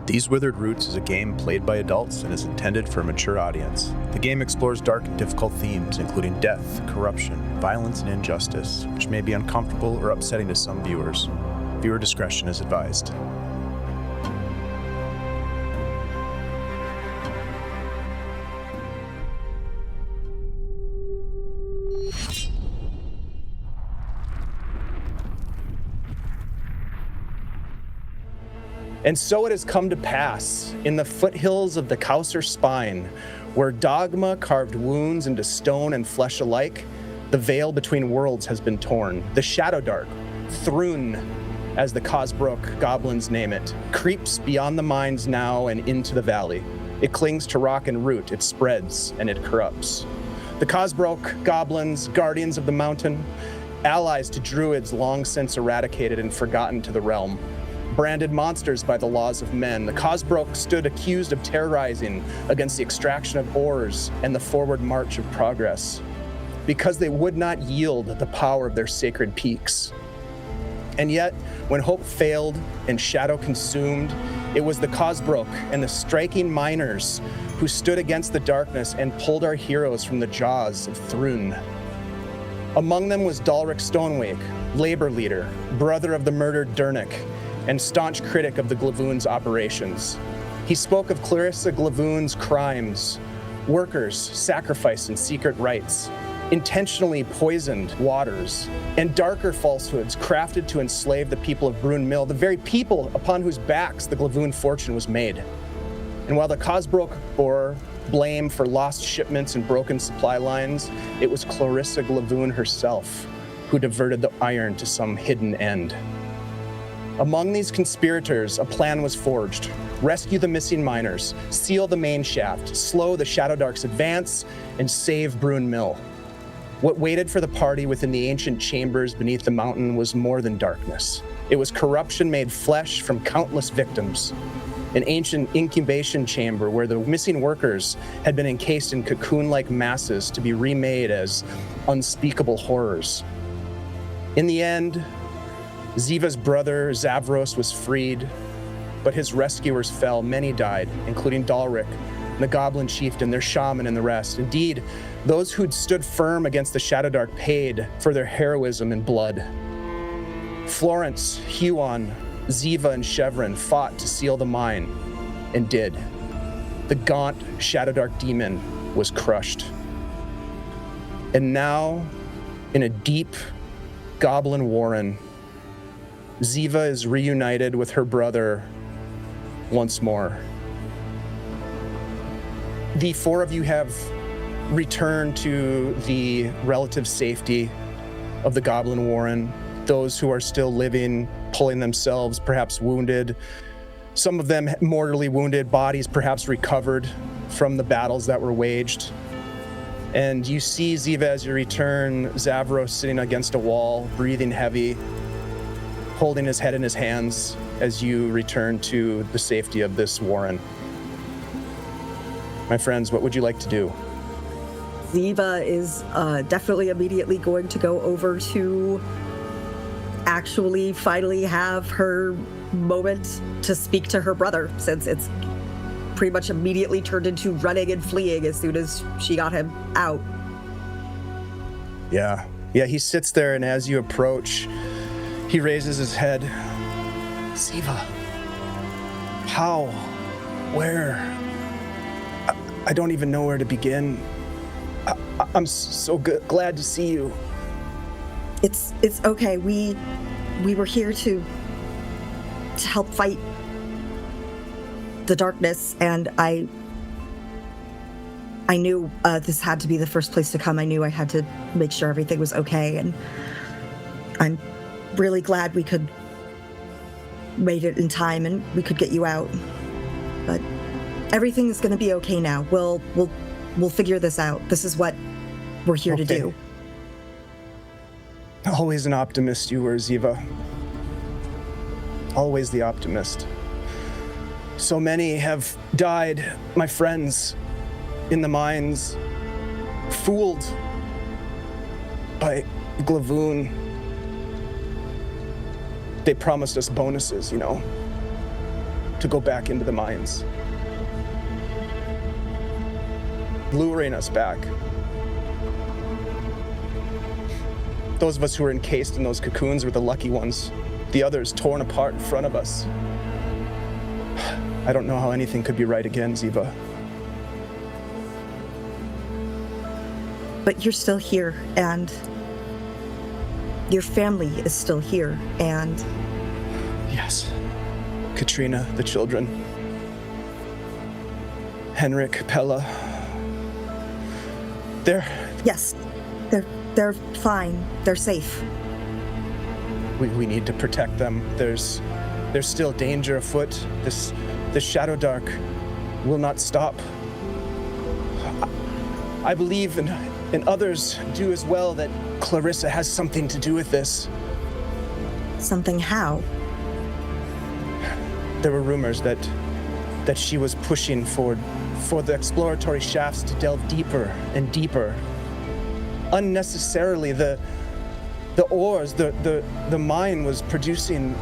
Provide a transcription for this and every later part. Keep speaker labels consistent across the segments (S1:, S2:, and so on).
S1: These Withered Roots is a game played by adults and is intended for a mature audience. The game explores dark and difficult themes, including death, corruption, violence, and injustice, which may be uncomfortable or upsetting to some viewers. Viewer discretion is advised.
S2: And so it has come to pass, in the foothills of the Kauser Spine, where dogma carved wounds into stone and flesh alike, the veil between worlds has been torn. The Shadowdark, Thrun, as the Cosbrook goblins name it, creeps beyond the mines now and into the valley. It clings to rock and root, it spreads, and it corrupts. The Cosbrook goblins, guardians of the mountain, allies to druids long since eradicated and forgotten to the realm. Branded monsters by the laws of men, the Cosbrook stood accused of terrorizing against the extraction of ores and the forward march of progress, because they would not yield the power of their sacred peaks. And yet, when hope failed and shadow consumed, it was the Cosbrook and the striking miners who stood against the darkness and pulled our heroes from the jaws of Thrun. Among them was Dalric Stonewake, labor leader, brother of the murdered Dernick, and staunch critic of the Glavoon's operations. He spoke of Clarissa Glavoon's crimes, workers' sacrifice and secret rites, intentionally poisoned waters, and darker falsehoods crafted to enslave the people of Brunmiil, the very people upon whose backs the Glavoon fortune was made. And while the Cosbrook bore blame for lost shipments and broken supply lines, it was Clarissa Glavoon herself who diverted the iron to some hidden end. Among these conspirators, a plan was forged. Rescue the missing miners, seal the main shaft, slow the Shadowdark's advance, and save Brunmiil. What waited for the party within the ancient chambers beneath the mountain was more than darkness. It was corruption made flesh from countless victims. An ancient incubation chamber where the missing workers had been encased in cocoon-like masses to be remade as unspeakable horrors. In the end, Ziva's brother, Zavros, was freed, but his rescuers fell. Many died, including Dalric, the goblin chieftain, their shaman, and the rest. Indeed, those who'd stood firm against the Shadowdark paid for their heroism in blood. Florence, Huon, Ziva, and Chevron fought to seal the mine, and did. The gaunt Shadowdark demon was crushed. And now, in a deep goblin warren, Ziva is reunited with her brother once more. The four of you have returned to the relative safety of the Goblin Warren. Those who are still living, pulling themselves, perhaps wounded. Some of them mortally wounded, bodies perhaps recovered from the battles that were waged. And you see Ziva as you return, Zavros sitting against a wall, breathing heavy, holding his head in his hands as you return to the safety of this warren. My friends, what would you like to do?
S3: Ziva is definitely immediately going to go over to actually finally have her moment to speak to her brother, since it's pretty much immediately turned into running and fleeing as soon as she got him out.
S2: Yeah, he sits there, and as you approach, he raises his head. Ziva, how? Where? I don't even know where to begin. I'm so glad to see you.
S3: It's okay. We were here to help fight the darkness, and I knew this had to be the first place to come. I knew I had to make sure everything was okay, and I'm really glad we could made it in time and we could get you out. But everything's going to be okay now. We'll figure this out. This is what we're here to do.
S2: Always an optimist you were, Ziva. Always the optimist. So many have died, my friends, in the mines, fooled by Glavoon. They promised us bonuses, to go back into the mines, luring us back. Those of us who were encased in those cocoons were the lucky ones. The others torn apart in front of us. I don't know how anything could be right again, Ziva.
S3: But you're still here, and your family is still here, and...
S2: Yes. Katrina, the children. Henrik, Pella.
S3: Yes, they're fine. They're safe.
S2: We need to protect them. There's still danger afoot. This Shadowdark will not stop. I believe, and others do as well, that Clarissa has something to do with this.
S3: Something how?
S2: There were rumors that she was pushing for the exploratory shafts to delve deeper and deeper. Unnecessarily, the ores, the mine was producing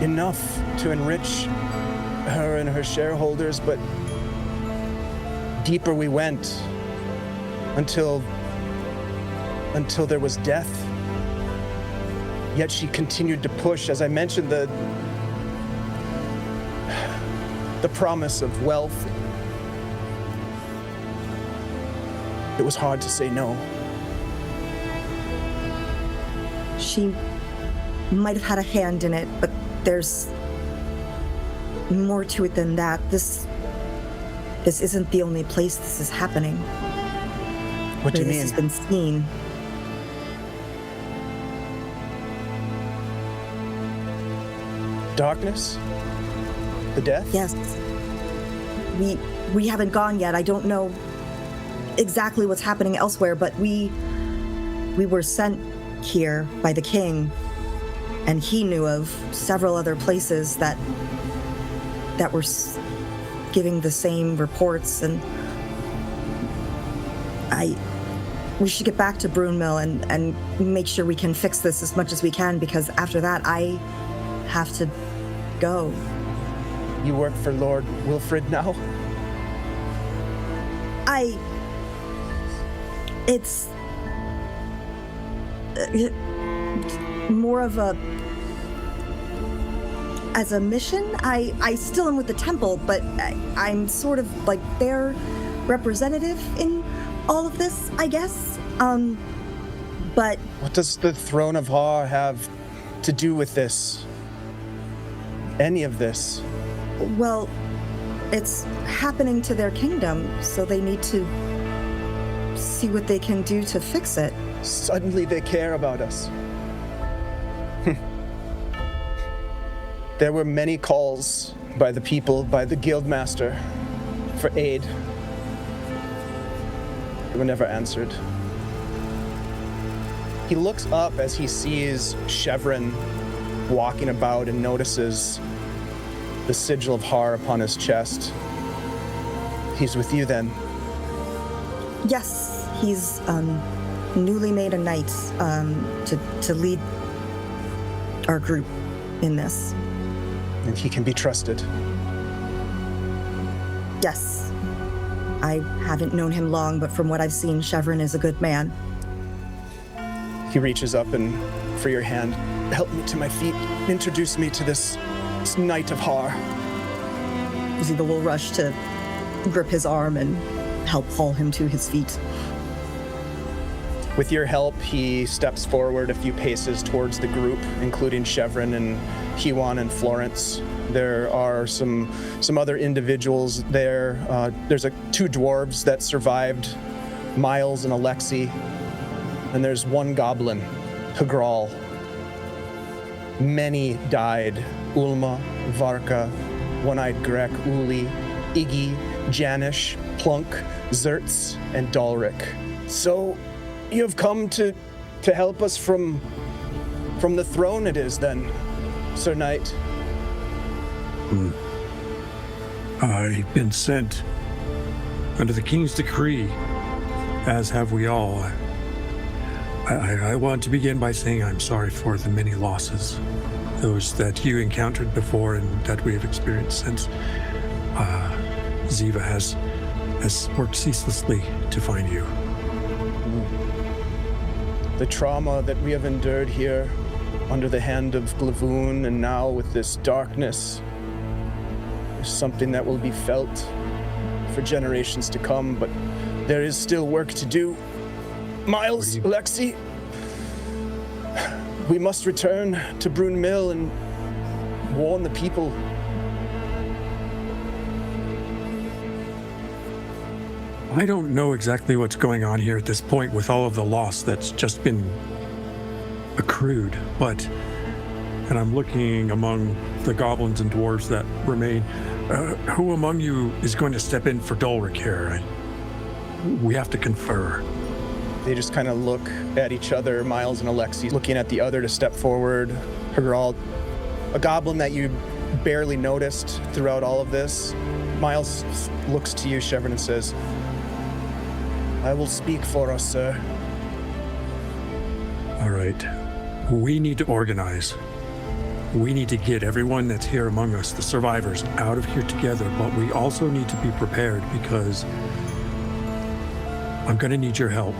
S2: enough to enrich her and her shareholders, but deeper we went until there was death. Yet she continued to push. As I mentioned, the promise of wealth. It was hard to say no.
S3: She might have had a hand in it, but there's more to it than that. This isn't the only place this is happening.
S2: What do you mean?
S3: This has been seen.
S2: Darkness? The death?
S3: Yes. We haven't gone yet. I don't know exactly what's happening elsewhere, but we were sent here by the king, and he knew of several other places that were giving the same reports, and we should get back to Brunmiil and make sure we can fix this as much as we can, because after that I have to go.
S2: You work for Lord Wilfred now?
S3: It's more of as a mission. I still am with the temple, but I'm sort of like their representative in all of this, I guess. But
S2: what does the Throne of Har have to do with this? Any of this?
S3: Well, it's happening to their kingdom, so they need to see what they can do to fix it.
S2: Suddenly they care about us. There were many calls by the people, by the guildmaster, for aid. They were never answered. He looks up as he sees Chevron walking about and notices the sigil of Har upon his chest. He's with you then?
S3: Yes, he's newly made a knight to lead our group in this.
S2: And he can be trusted?
S3: Yes. I haven't known him long, but from what I've seen, Chevron is a good man.
S2: He reaches up and, for your hand, help me to my feet. Introduce me to this Knight of Har.
S3: Ziva will rush to grip his arm and help haul him to his feet.
S2: With your help, he steps forward a few paces towards the group, including Chevron and Hiwan and Florence. There are some other individuals there. There's two dwarves that survived, Miles and Alexi. And there's one goblin, Hagral. Many died. Ulma, Varka, One-Eyed Grek, Uli, Iggy, Janish, Plunk, Zertz, and Dalric. So you have come to help us from the throne, it is then, Sir Knight.
S4: I've been sent under the king's decree, as have we all. I want to begin by saying I'm sorry for the many losses those that you encountered before and that we have experienced since. Ziva has worked ceaselessly to find you.
S2: The trauma that we have endured here under the hand of Glavoon and now with this darkness is something that will be felt for generations to come, but there is still work to do. Miles, Alexi, we must return to Brunmiil and warn the people.
S4: I don't know exactly what's going on here at this point with all of the loss that's just been accrued, and I'm looking among the goblins and dwarves that remain. Who among you is going to step in for Dulric here? We have to confer.
S2: They just kind of look at each other, Miles and Alexi, looking at the other to step forward. Hagral, a goblin that you barely noticed throughout all of this. Miles looks to you, Shevrin, and says, I will speak for us, sir.
S4: All right. We need to organize. We need to get everyone that's here among us, the survivors, out of here together, but we also need to be prepared because I'm going to need your help.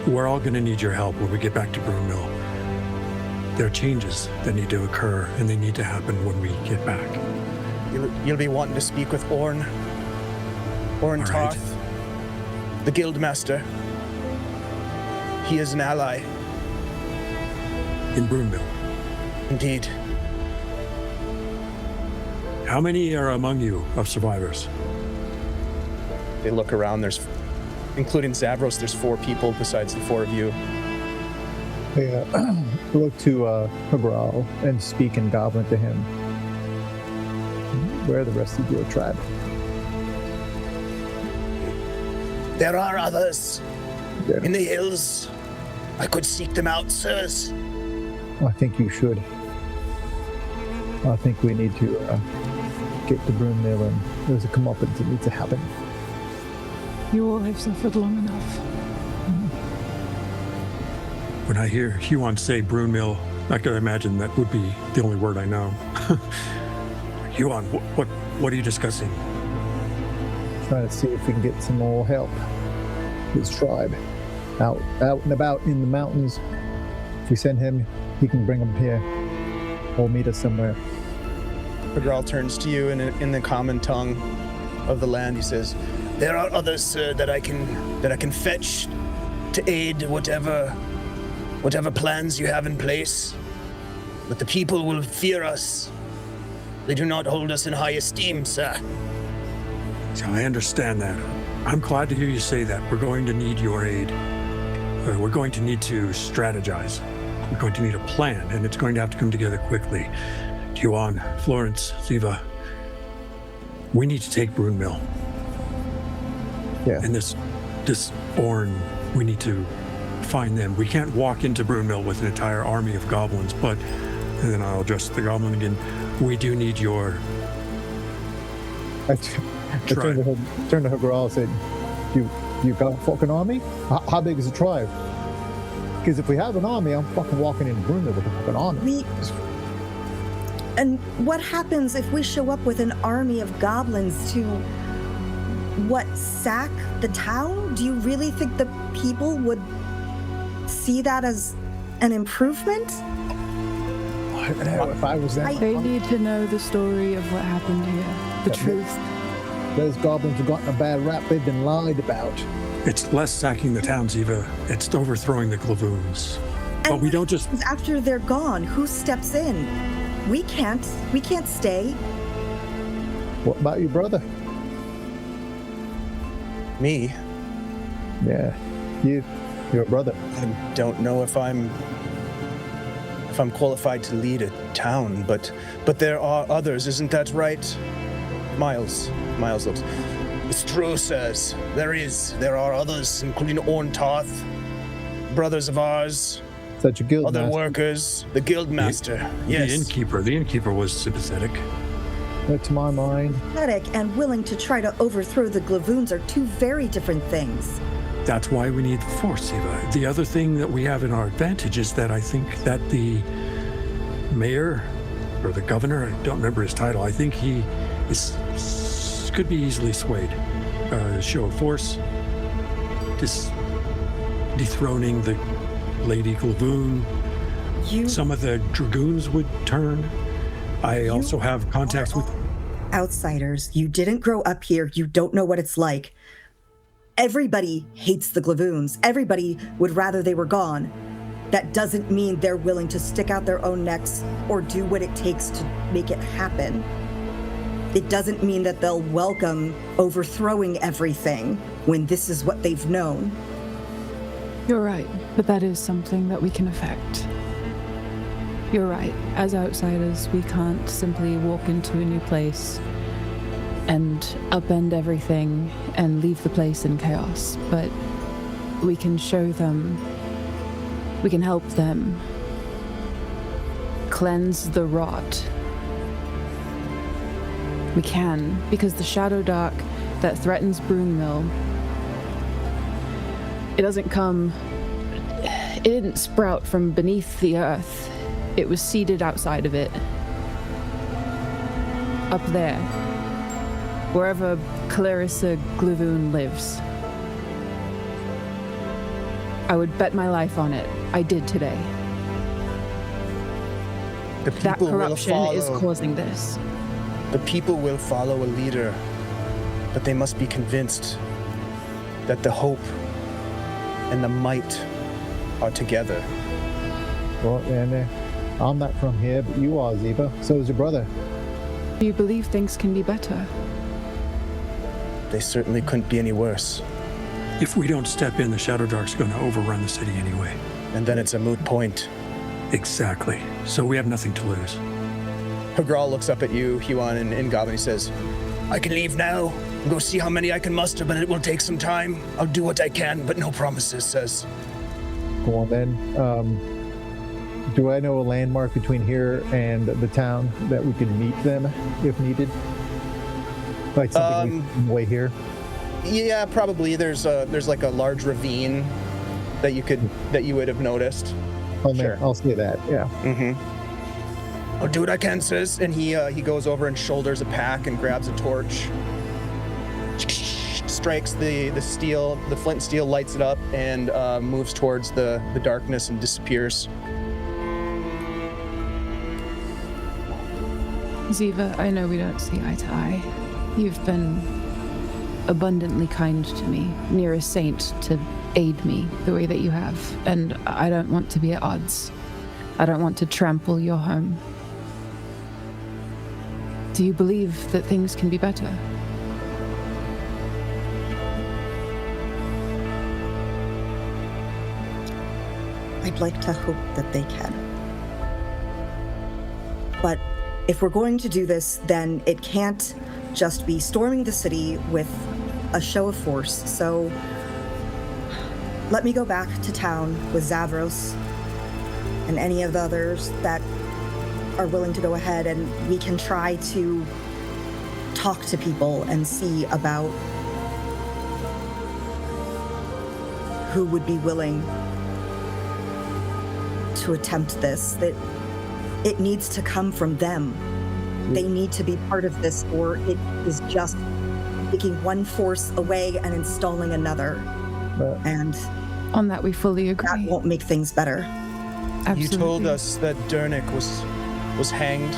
S4: We're all going to need your help when we get back to Brunmiil. There are changes that need to occur, and they need to happen when we get back.
S2: You'll be wanting to speak with Orn Tarth,
S4: right.
S2: The Guildmaster. He is an ally.
S4: In Brunmiil.
S2: Indeed.
S4: How many are among you of survivors?
S2: They look around, including Zavros, there's 4 people besides the 4 of you.
S5: They look to Hagral and speak in Goblin to him. Where are the rest of your tribe?
S2: There are others
S5: Yeah.
S2: in the hills. I could seek them out, sirs.
S5: I think you should. I think we need to get to Brunmiil, and there's a comeuppance that needs to happen.
S6: You all have suffered long enough.
S4: When I hear Huon say Brunmiil, I can imagine that would be the only word I know. Huon, what are you discussing?
S5: Trying to see if we can get some more help. His tribe out and about in the mountains. If we send him, he can bring them here or meet us somewhere.
S2: Hagral turns to you in the common tongue of the land. He says, there are others, sir, that I can fetch to aid whatever plans you have in place. But the people will fear us. They do not hold us in high esteem, sir.
S4: So I understand that. I'm glad to hear you say that. We're going to need your aid. We're going to need to strategize. We're going to need a plan, and it's going to have to come together quickly. Huon, Florence, Ziva, we need to take Brunmiil.
S5: Yeah.
S4: And this Orn, we need to find them. We can't walk into Brunmiil with an entire army of goblins, and then I'll address the goblin again. We do need your
S5: I turned to Hagral and said, you got a fucking army? How big is the tribe? Because if we have an army, I'm fucking walking into Brunmiil with a fucking army.
S3: And what happens if we show up with an army of goblins to, sack the town? Do you really think the people would see that as an improvement?
S5: If I was them,
S6: They need to know the story of what happened here. The truth.
S5: those goblins have gotten a bad rap. They've been lied about.
S4: It's less sacking the town, Ziva. It's overthrowing the Glavoons. But we don't just...
S3: After they're gone, who steps in? We can't stay.
S5: What about your brother?
S2: Me?
S5: Yeah, your brother.
S2: I don't know if I'm qualified to lead a town, but there are others, isn't that right? Miles looks. It's true, sirs. There are others, including Orn Tarth, brothers of ours,
S5: Such a guild
S2: other
S5: master.
S2: workers, the Guildmaster. Yes.
S4: The innkeeper was sympathetic.
S5: But to my mind,
S3: Pathetic and willing to try to overthrow the Glavoons are two very different things.
S4: That's why we need the force, Ziva. The other thing that we have in our advantage is that I think that mayor or the governor. I don't remember his title. I think he could be easily swayed. Show of force, dethroning the Lady Glavoon. Some of the dragoons would turn. I also have contacts with
S3: outsiders. You didn't grow up here. You don't know what it's like. Everybody hates the Glavoons. Everybody would rather they were gone. That doesn't mean they're willing to stick out their own necks or do what it takes to make it happen. It doesn't mean that they'll welcome overthrowing everything when this is what they've known.
S6: You're right, but that is something that we can affect. You're right. As outsiders, we can't simply walk into a new place and upend everything and leave the place in chaos, but we can show them, we can help them cleanse the rot. We can, because the Shadowdark that threatens Brunmiil, it didn't sprout from beneath the earth. It was seeded outside of it. Up there. Wherever Clarissa Glavoon lives. I would bet my life on it. I did today. That corruption is causing this.
S2: The people will follow a leader, but they must be convinced that the hope and the might are together.
S5: Well, and I'm not from here, but you are, Ziva. So is your brother.
S6: Do you believe things can be better?
S2: They certainly couldn't be any worse.
S4: If we don't step in, the Shadowdark's going to overrun the city anyway.
S2: And then it's a moot point.
S4: Exactly. So we have nothing to lose.
S2: Hagral looks up at you, Huan, and Goblin. He says, I can leave now and go see how many I can muster, but it will take some time. I'll do what I can, but no promises, says.
S5: Go on then. Do I know a landmark between here and the town that we could meet them if needed? Like something on the way here?
S2: Yeah, probably. There's like a large ravine that you would have noticed.
S5: Oh man, sure. I'll say that. Yeah.
S2: Mm-hmm. I'll do what I can, says, and he goes over and shoulders a pack and grabs a torch. Strikes the steel, the flint steel, lights it up, and moves towards the darkness and disappears.
S6: Ziva, I know we don't see eye to eye. You've been abundantly kind to me, near a saint to aid me the way that you have, and I don't want to be at odds. I don't want to trample your home. Do you believe that things can be better?
S3: I'd like to hope that they can. But if we're going to do this, then it can't just be storming the city with a show of force. So let me go back to town with Zavros and any of the others that are willing to go ahead, and we can try to talk to people and see about who would be willing to attempt this. That it needs to come from them. They need to be part of this, or it is just taking one force away and installing another. And
S6: on that we fully agree.
S3: That won't make things better.
S6: Absolutely.
S2: You told us that Dernick was hanged.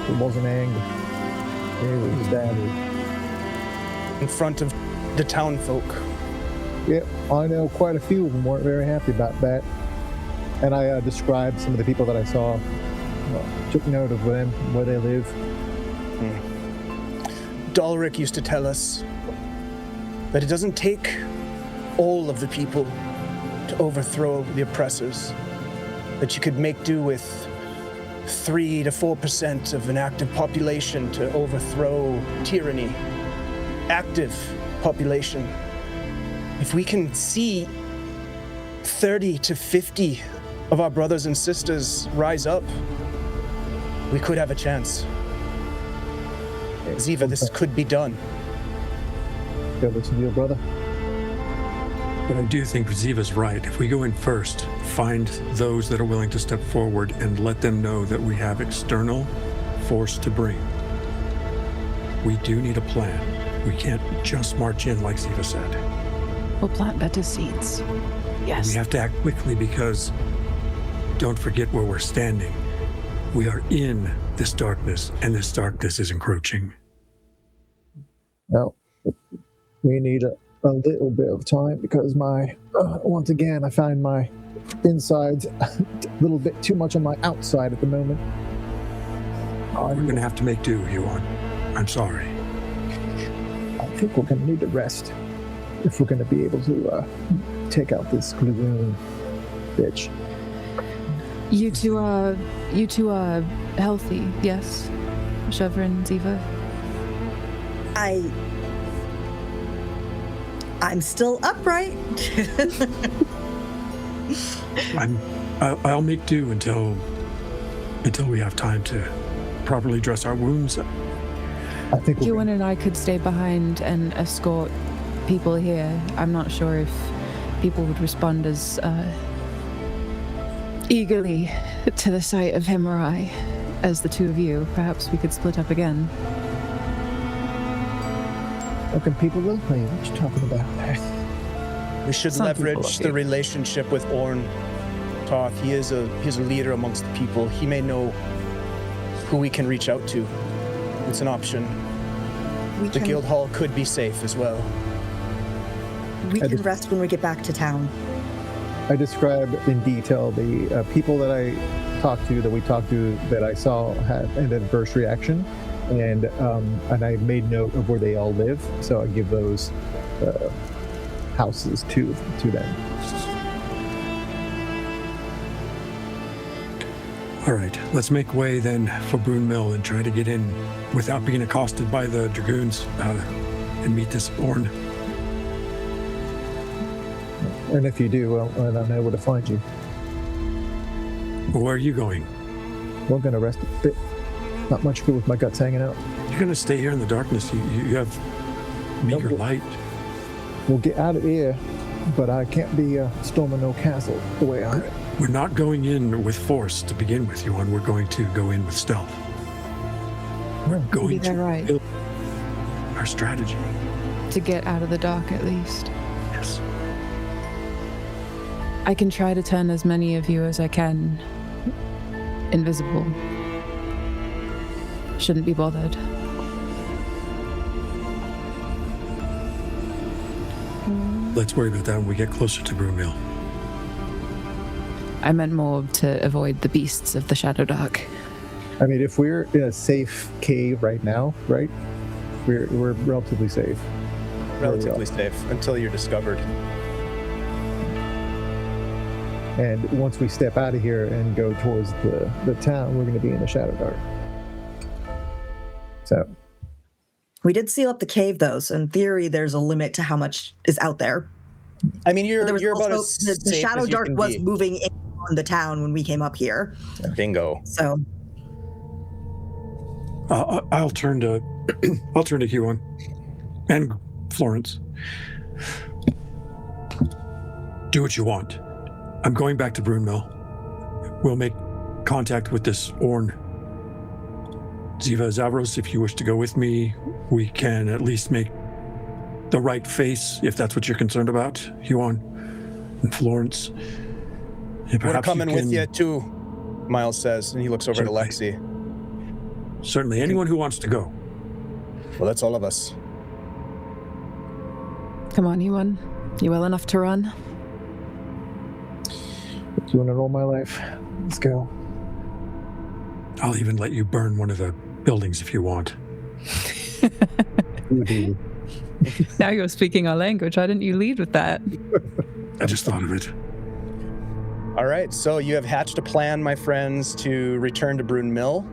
S5: He wasn't hanged. He was stabbed.
S2: In front of the town folk.
S5: Yep, I know quite a few of them weren't very happy about that. And I described some of the people that I saw. Took note of them, where they live.
S2: Dalric used to tell us that it doesn't take all of the people to overthrow the oppressors. That you could make do with 3 to 4% of an active population to overthrow tyranny. Active population. If we can see 30 to 50 of our brothers and sisters rise up, we could have a chance. Ziva, this could be done.
S5: Go listen to your brother.
S4: But I do think Ziva's right. If we go in first, find those that are willing to step forward and let them know that we have external force to bring. We do need a plan. We can't just march in like Ziva said.
S6: We'll plant better seeds. Yes.
S4: We have to act quickly because don't forget where we're standing. We are in this darkness, and this darkness is encroaching.
S5: Well, we need a little bit of time because once again, I find my insides a little bit too much on my outside at the moment.
S4: We're going to have to make do, Yuan. I'm sorry.
S5: I think we're going to need to rest if we're going to be able to take out this gloom bitch.
S6: You two are healthy, yes? Shevra and Ziva?
S3: I'm still upright.
S4: I'll make do until we have time to properly dress our wounds.
S5: I think
S6: Yuan and I could stay behind and escort people here. I'm not sure if people would respond as eagerly to the sight of him or I as the two of you. Perhaps we could split up again.
S5: Fucking people will play. What you talking about?
S2: We should
S6: Some people
S2: leverage
S6: will
S2: the
S6: be.
S2: relationship with Orn. Toth, he's a leader amongst the people. He may know who we can reach out to. It's an option. The guild hall could be safe as well.
S3: We can rest when we get back to town.
S5: I described in detail the people that we talked to, that I saw had an adverse reaction, and I made note of where they all live, so I give those houses to them.
S4: All right, let's make way then for Brunmiil and try to get in without being accosted by the dragoons and meet this Orn.
S5: And if you do, well, I don't know where to find you.
S4: Well, where are you going?
S5: We're going to rest a bit. Not much good with my guts hanging out.
S4: You're going to stay here in the darkness. You have meager light.
S5: We'll get out of here, but I can't be storming no castle the way I...
S4: We're not going in with force to begin with, Yuan. We're going to go in with stealth. We're going to
S6: right.
S4: build our strategy.
S6: To get out of the dark, at least.
S4: Yes.
S6: I can try to turn as many of you as I can invisible. Shouldn't be bothered.
S4: Let's worry about that when we get closer to Brunmiil.
S6: I meant more to avoid the beasts of the Shadowdark.
S5: I mean, if we're in a safe cave right now, right? We're relatively safe.
S2: Relatively safe until you're discovered.
S5: And once we step out of here and go towards the town, we're going to be in the Shadowdark. So
S3: We did seal up the cave, though, so in theory, there's a limit to how much is out there.
S2: I mean, you're
S3: There was
S2: about
S3: also,
S2: as
S3: the
S2: safe as you
S3: Shadowdark
S2: can
S3: was
S2: be.
S3: moving in on the town when we came up here.
S2: Bingo.
S3: So
S4: I'll turn to Huon and Florence. Do what you want. I'm going back to Brunmiil. We'll make contact with this Orn. Ziva, Zavros, if you wish to go with me, we can at least make the right face, if that's what you're concerned about, Huon and Florence. And
S2: We're
S4: perhaps
S2: coming with
S4: can-
S2: you too, Miles says, and he looks over
S4: Certainly.
S2: at Lexi.
S4: Certainly, anyone who wants to go.
S2: Well, that's all of us.
S6: Come on, Yuan. You well enough to run?
S5: been doing it all my life. Let's go.
S4: I'll even let you burn one of the buildings if you want.
S5: Ooh.
S6: Now you're speaking our language. Why didn't you lead with that?
S4: I just thought of it.
S2: All right, so you have hatched a plan, my friends, to return to Brunmiil.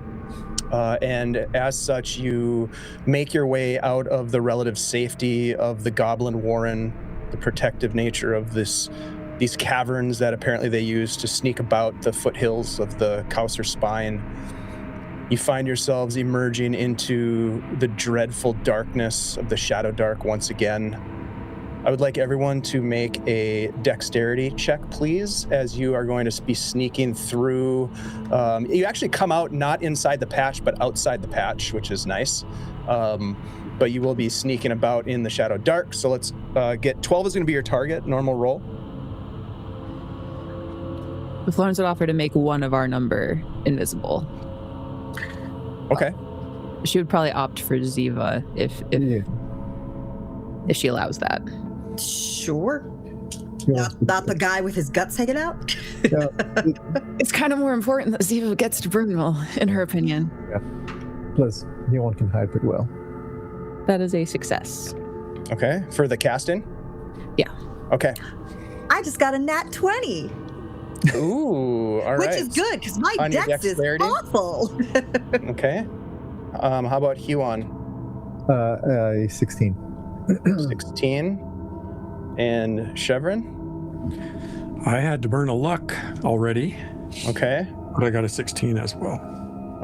S2: And as such, you make your way out of the relative safety of the Goblin Warren, the protective nature of these caverns that apparently they use to sneak about the foothills of the Kauser Spine. You find yourselves emerging into the dreadful darkness of the Shadowdark once again. I would like everyone to make a dexterity check, please, as you are going to be sneaking through. You actually come out not inside the patch, but outside the patch, which is nice. But you will be sneaking about in the Shadowdark. So let's get 12 is going to be your target, normal roll.
S6: Florence would offer to make one of our number invisible.
S2: Okay.
S6: She would probably opt for Ziva if she allows that.
S3: Sure.
S5: Yeah.
S3: Not the guy with his guts hanging out?
S5: Yeah.
S6: It's kind of more important that Ziva gets to Brunmiil, in her opinion.
S5: Yeah. Plus, Huon can hide pretty well.
S6: That is a success.
S2: Okay. For the casting?
S6: Yeah.
S2: Okay.
S3: I just got a nat 20.
S2: Ooh, all right.
S3: Which is good, because my
S2: On your
S3: dex is
S2: dexterity?
S3: awful.
S2: Okay. How about Huon?
S5: 16.
S2: 16. And Chevron?
S4: I had to burn a luck already,
S2: Okay.
S4: but I got a 16 as well.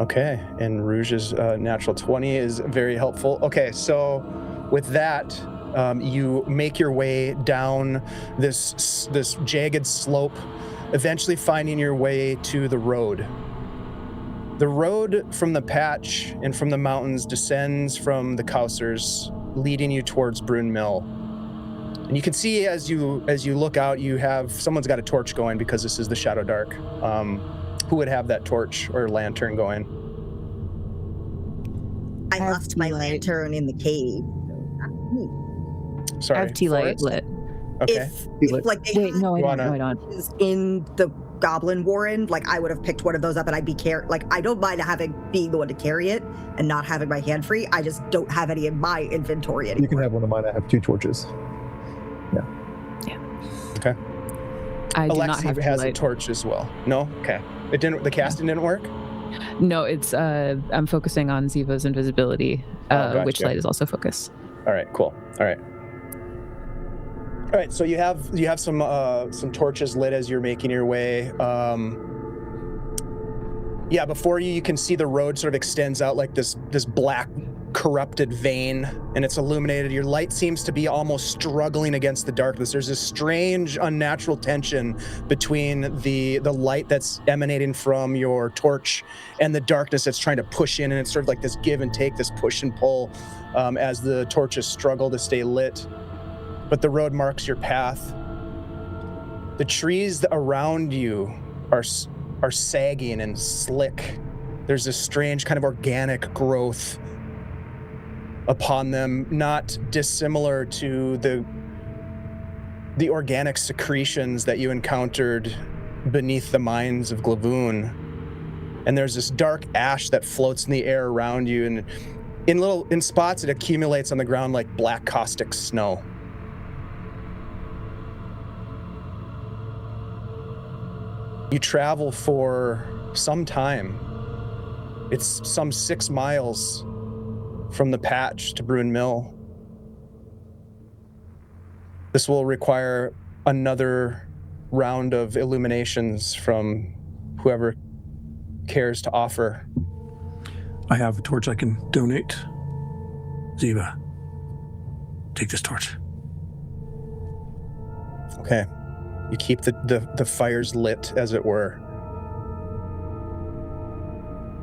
S2: Okay. And Rouge's natural 20 is very helpful. Okay, so with that, you make your way down this jagged slope, eventually finding your way to the road. The road from the patch and from the mountains descends from the Kausers, leading you towards Brunmiil. And you can see as you look out, someone's got a torch going because this is the Shadowdark. Who would have that torch or lantern going?
S3: I left my lantern in the cave.
S2: Sorry.
S6: I have tea light
S2: Forrest?
S6: lit.
S2: Okay.
S3: If like they
S6: Wait, no, I don't. No, I don't.
S3: was in the Goblin Warren, like I would have picked one of those up and I'd be I don't mind being the one to carry it and not having my hand free. I just don't have any in my inventory anymore.
S5: You can have one of mine. I have 2 torches.
S2: Okay.
S6: I do not
S2: Alexi
S6: have tea
S2: has a
S6: light.
S2: torch as well. No? Okay. It didn't. The casting didn't work?
S6: No, it's I'm focusing on Ziva's invisibility,
S2: Gotcha.
S6: which light is also focus.
S2: All right, cool. All right. All right, so you have some torches lit as you're making your way. Before you can see the road sort of extends out like this black corrupted vein, and it's illuminated. Your light seems to be almost struggling against the darkness. There's this strange, unnatural tension between the light that's emanating from your torch and the darkness that's trying to push in, and it's sort of like this give and take, this push and pull as the torches struggle to stay lit. But the road marks your path. The trees around you are sagging and slick. There's this strange kind of organic growth upon them, not dissimilar to the organic secretions that you encountered beneath the mines of Glavoon. And there's this dark ash that floats in the air around you, and in spots it accumulates on the ground like black caustic snow. You travel for some time. It's some 6 miles from the patch to Brunmiil. This will require another round of illuminations from whoever cares to offer.
S4: I have a torch I can donate. Ziva, take this torch.
S2: Okay. You keep the fires lit, as it were.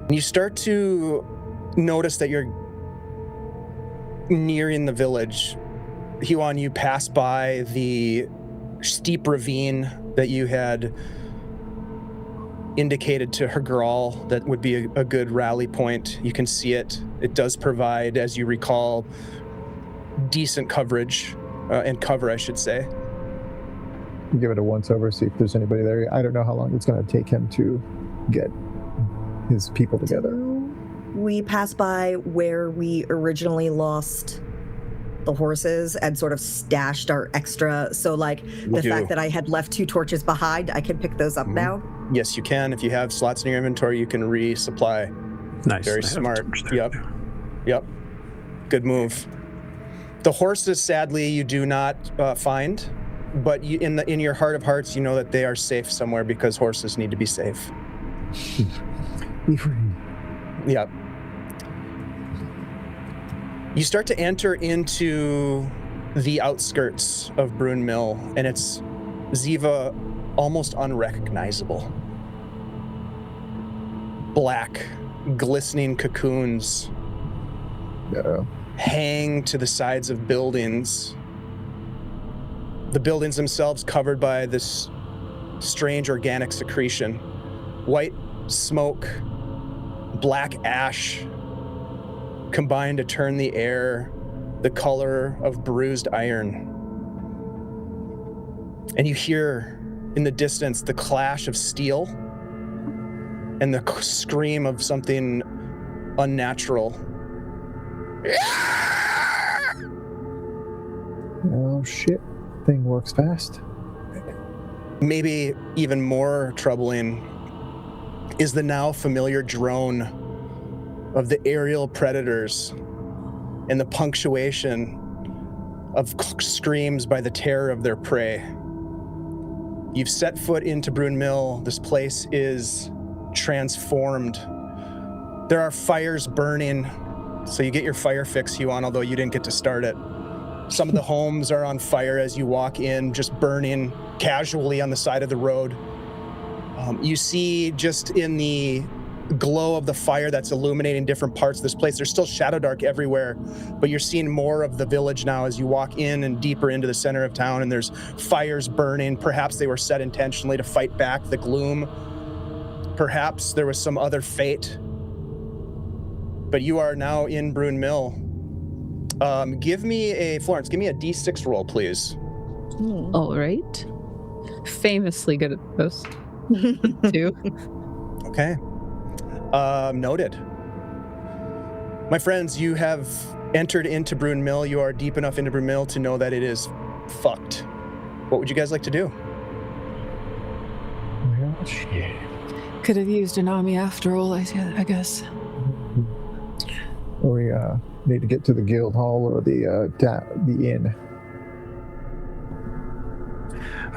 S2: And you start to notice that you're nearing the village. Huon, you pass by the steep ravine that you had indicated to Hergral that would be a good rally point. You can see it. It does provide, as you recall, decent coverage, and cover, I should say.
S5: Give it a once over, see if there's anybody there. I don't know how long it's going to take him to get his people together.
S3: We pass by where we originally lost the horses and sort of stashed our extra. So like the fact that I had left 2 torches behind, I can pick those up now.
S2: Yes, you can. If you have slots in your inventory, you can resupply.
S4: Nice.
S2: Very
S4: I have a
S2: smart.
S4: torch there.
S2: Yep. Good move. The horses, sadly, you do not find, but in your heart of hearts, you know that they are safe somewhere because horses need to be safe.
S5: Be free.
S2: Yep. You start to enter into the outskirts of Brunmiil, and it's Ziva almost unrecognizable. Black, glistening cocoons hang to the sides of buildings. The buildings themselves covered by this strange organic secretion. White smoke, black ash combined to turn the air the color of bruised iron. And you hear in the distance the clash of steel and the scream of something unnatural.
S5: Oh shit. Thing works fast.
S2: Maybe even more troubling is the now familiar drone of the aerial predators and the punctuation of screams by the terror of their prey. You've set foot into Brunmiil. This place is transformed. There are fires burning, so you get your fire fix, Huon, although you didn't get to start it. Some of the homes are on fire as you walk in, just burning casually on the side of the road. You see just in the glow of the fire that's illuminating different parts of this place, there's still Shadowdark everywhere, but you're seeing more of the village now as you walk in and deeper into the center of town, and there's fires burning. Perhaps they were set intentionally to fight back the gloom. Perhaps there was some other fate. But you are now in Brunmiil. Florence, give me a D6 roll, please.
S6: All right. Famously good at this. 2.
S2: Okay. Noted. My friends, you have entered into Brunmiil. You are deep enough into Brunmiil to know that it is fucked. What would you guys like to do?
S5: Well, shit.
S6: Could have used an army after all, I guess.
S5: We need to get to the guild hall or the inn.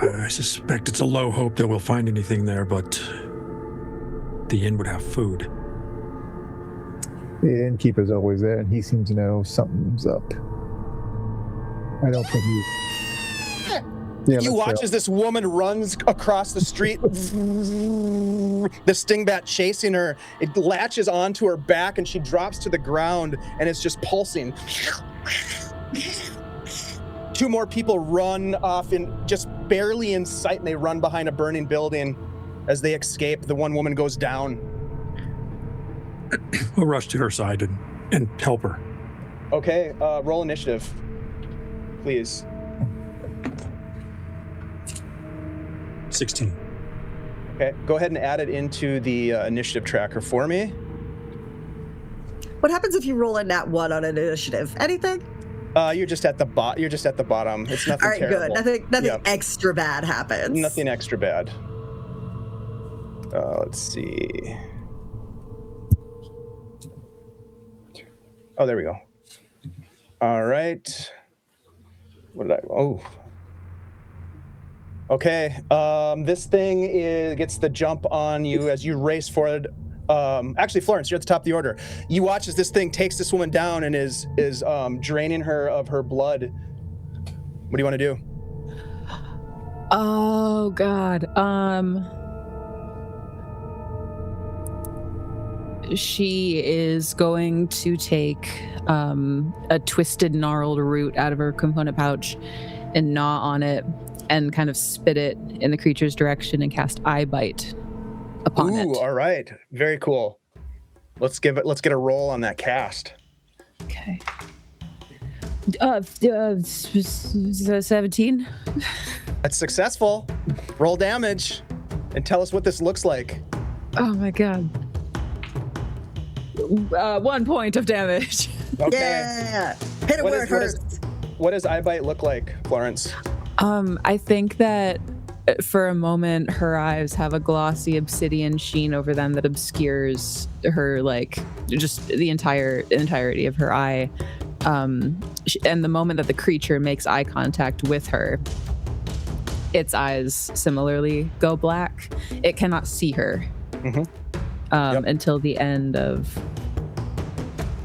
S4: I suspect it's a low hope that we'll find anything there, but the inn would have food.
S5: The innkeeper's always there, and he seems to know something's up. I don't think he... Yeah,
S2: You watch as this woman runs across the street, the stingbat chasing her. It latches onto her back and she drops to the ground and it's just pulsing. 2 more people run off in just barely in sight, and they run behind a burning building. As they escape, the one woman goes down.
S4: We'll rush to her side and help her.
S2: Okay, roll initiative, please.
S4: 16.
S2: Okay, go ahead and add it into the initiative tracker for me.
S3: What happens if you roll a nat 1 on an initiative? Anything?
S2: You're just at the bottom. It's nothing
S3: All right,
S2: terrible.
S3: good. Nothing
S2: Yep.
S3: extra bad happens.
S2: Nothing extra bad. Let's see. Oh, there we go. All right. What did I? Oh. Okay. This thing gets the jump on you as you race forward. Actually, Florence, you're at the top of the order. You watch as this thing takes this woman down and is draining her of her blood. What do you want to do?
S6: Oh God. She is going to take a twisted, gnarled root out of her component pouch and gnaw on it and kind of spit it in the creature's direction and cast Eye Bite upon it.
S2: Ooh, all right. Very cool. Let's get a roll on that cast.
S6: Okay. 17.
S2: That's successful. Roll damage and tell us what this looks like.
S6: Oh my God. 1 point of damage.
S2: Okay.
S3: Yeah. Hit it where it hurts.
S2: What does Eye Bite look like, Florence?
S6: I think that for a moment her eyes have a glossy obsidian sheen over them that obscures her, like, just the entirety of her eye. And the moment that the creature makes eye contact with her, its eyes similarly go black. It cannot see her until the end of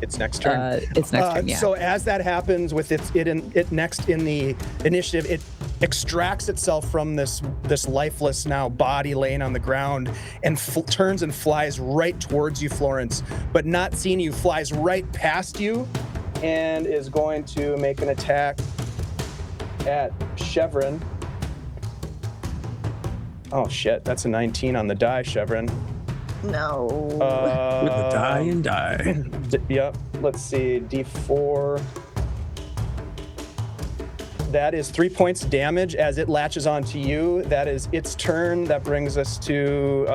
S2: It's next turn.
S6: It's next turn, yeah.
S2: So as that happens with it next in the initiative, it extracts itself from this lifeless now body laying on the ground and turns and flies right towards you, Florence, but not seeing you, flies right past you and is going to make an attack at Chevron. Oh shit, that's a 19 on the die, Chevron.
S3: No.
S4: With the die and die.
S2: Yep. Let's see. D4. That is 3 points damage as it latches onto you. That is its turn. That brings us to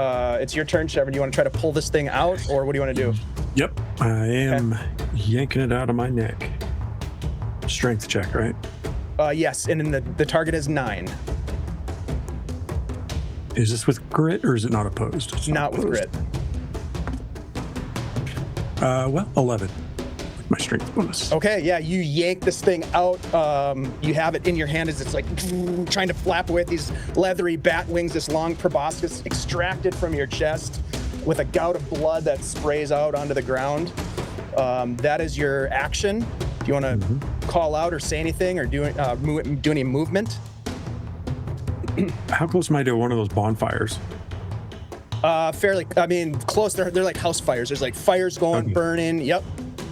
S2: it's your turn, Chevron. Do you want to try to pull this thing out, or what do you want to do?
S4: Yep. I am yanking it out of my neck. Strength check, right?
S2: Yes, and then the target is 9.
S4: Is this with grit or is it not opposed? It's
S2: Not with
S4: opposed.
S2: grit.
S4: Well, 11 with my strength bonus.
S2: Okay, yeah, you yank this thing out. You have it in your hand as it's like trying to flap away at these leathery bat wings, this long proboscis extracted from your chest with a gout of blood that sprays out onto the ground. That is your action. Do you want to call out or say anything or do any movement?
S4: How close am I to one of those bonfires?
S2: Fairly. I mean, close. They're like house fires. There's like fires going,
S4: Okay.
S2: burning. Yep.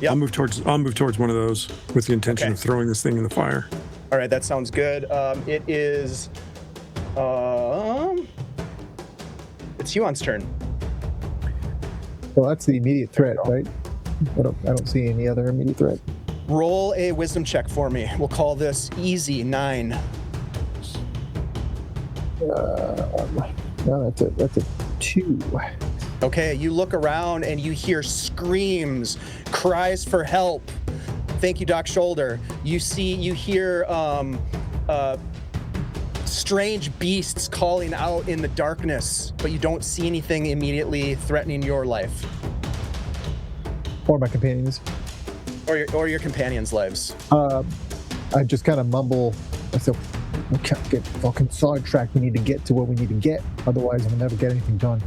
S4: I'll move towards one of those with the intention of throwing this thing in the fire.
S2: All right, that sounds good. It is. It's Huon's turn.
S5: Well, that's the immediate threat, right? I don't see any other immediate threat.
S2: Roll a wisdom check for me. We'll call this easy 9.
S5: No, that's a 2.
S2: Okay, you look around and you hear screams, cries for help. Thank you, Doc Shoulder. You hear strange beasts calling out in the darkness, but you don't see anything immediately threatening your life
S5: Or my companions.
S2: or your companions' lives.
S5: I just kind of mumble myself. We can't get fucking sidetracked. We need to get to where we need to get. Otherwise, we'll never get anything done.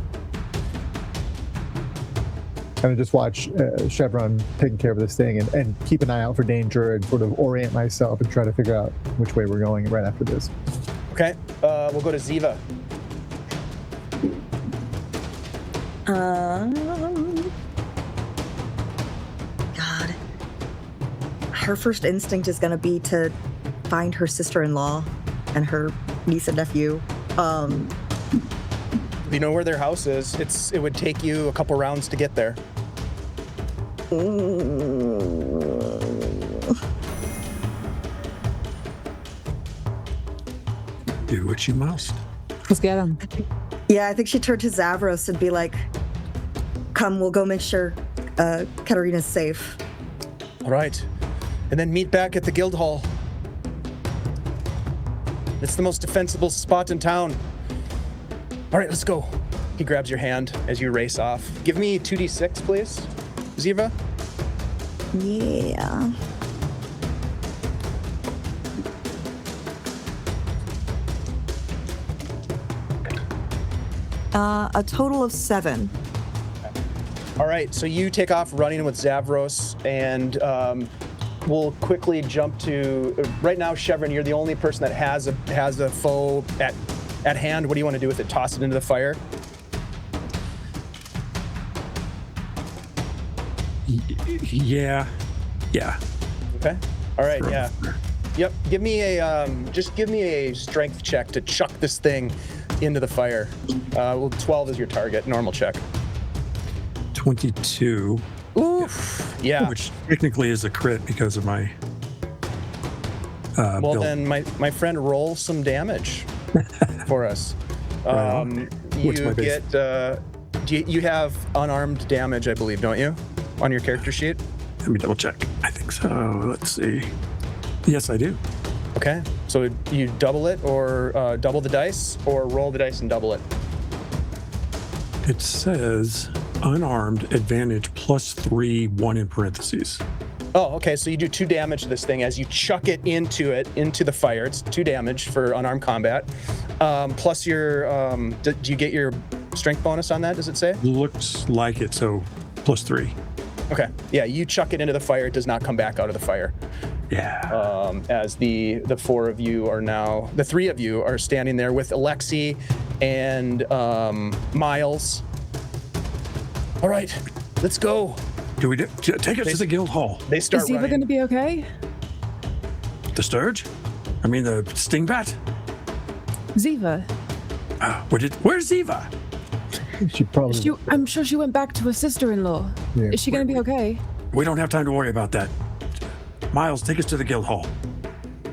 S5: And I just watch Chevron taking care of this thing and keep an eye out for danger and sort of orient myself and try to figure out which way we're going right after this.
S2: Okay, we'll go to Ziva.
S3: God. Her first instinct is going to be to find her sister-in-law and her niece and nephew.
S2: You know where their house is. It would take you a couple rounds to get there.
S4: Do what you must.
S6: Let's get him.
S3: Yeah, I think she'd turn to Zavros and be like, come, we'll go make sure Katarina's safe.
S2: All right, and then meet back at the guild hall. It's the most defensible spot in town. All right, let's go. He grabs your hand as you race off. Give me 2d6, please, Ziva.
S3: Yeah. A total of 7.
S2: All right, so you take off running with Zavros, and we'll quickly jump to right now. Chevron, you're the only person that has a foe at hand. What do you want to do with it? Toss it into the fire?
S4: Yeah.
S2: Okay. All right. Yeah. Yep. Give me a strength check to chuck this thing into the fire. 12 is your target. Normal check.
S4: 22.
S2: Oof. Yeah.
S4: Which technically is a crit because of my.
S2: Well,
S4: build.
S2: then, my friend, roll some damage for us.
S4: What's my base?
S2: You have unarmed damage, I believe, don't you, on your character sheet?
S4: Let me double check. I think so. Let's see. Yes, I do.
S2: Okay. So you double it, or double the dice, or roll the dice and double it.
S4: It says unarmed advantage +3, 1 in parentheses.
S2: Oh, okay. So you do 2 damage to this thing as you chuck it into the fire. It's 2 damage for unarmed combat. Plus your, do you get your strength bonus on that? Does it say?
S4: Looks like it. So +3.
S2: Okay. Yeah, you chuck it into the fire. It does not come back out of the fire.
S4: Yeah.
S2: As the four of you are now, the three of you are standing there with Alexi and Miles. All right, let's go.
S4: Take us to the guild hall?
S2: They start
S6: Is Ziva
S2: running.
S6: going to be okay?
S4: The sturge? I mean the sting bat?
S6: Ziva.
S4: Where's Ziva?
S5: She probably.
S6: I'm sure she went back to her sister-in-law.
S5: Yeah.
S6: Is she going to be okay?
S4: We don't have time to worry about that. Miles, take us to the guild hall.